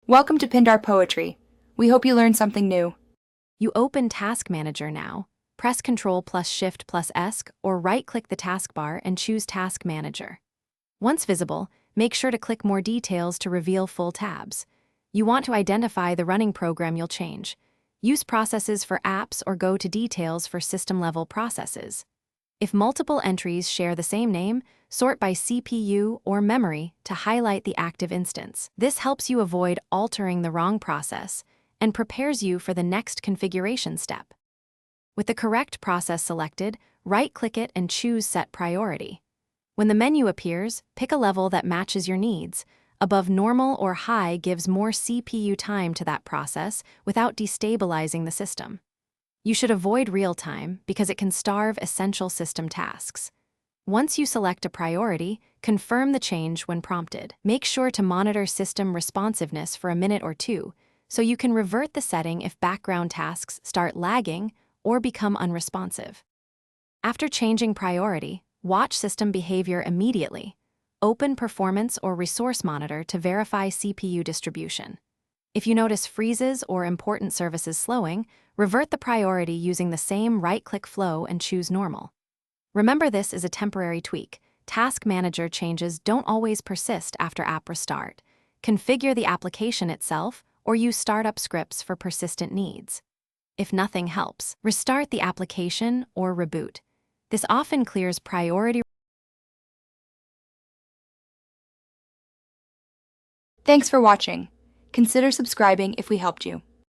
Welcome to Pindar Poetry. We hope you learned something new. You open Task Manager now. Press Ctrl plus Shift plus S or right-click the taskbar and choose Task Manager. Once visible, make sure to click More Details to reveal full tabs. You want to identify the running program you'll change. Use Processes for apps or go to Details for system-level processes. If multiple entries share the same name, sort by CPU or memory to highlight the active instance. This helps you avoid altering the wrong process and prepares you for the next configuration step. With the correct process selected, right-click it and choose Set Priority. When the menu appears, pick a level that matches your needs. Above Normal or High gives more CPU time to that process without destabilizing the system. You should avoid real-time because it can starve essential system tasks. Once you select a priority, confirm the change when prompted. Make sure to monitor system responsiveness for a minute or two, so you can revert the setting if background tasks start lagging or become unresponsive. After changing priority, watch system behavior immediately. Open Performance or Resource Monitor to verify CPU distribution. If you notice freezes or important services slowing, revert the priority using the same right-click flow and choose Normal. Remember, this is a temporary tweak. Task Manager changes don't always persist after app restart. Configure the application itself or use startup scripts for persistent needs. If nothing helps, restart the application or reboot. This often clears priority. Thanks for watching. Consider subscribing if we helped you.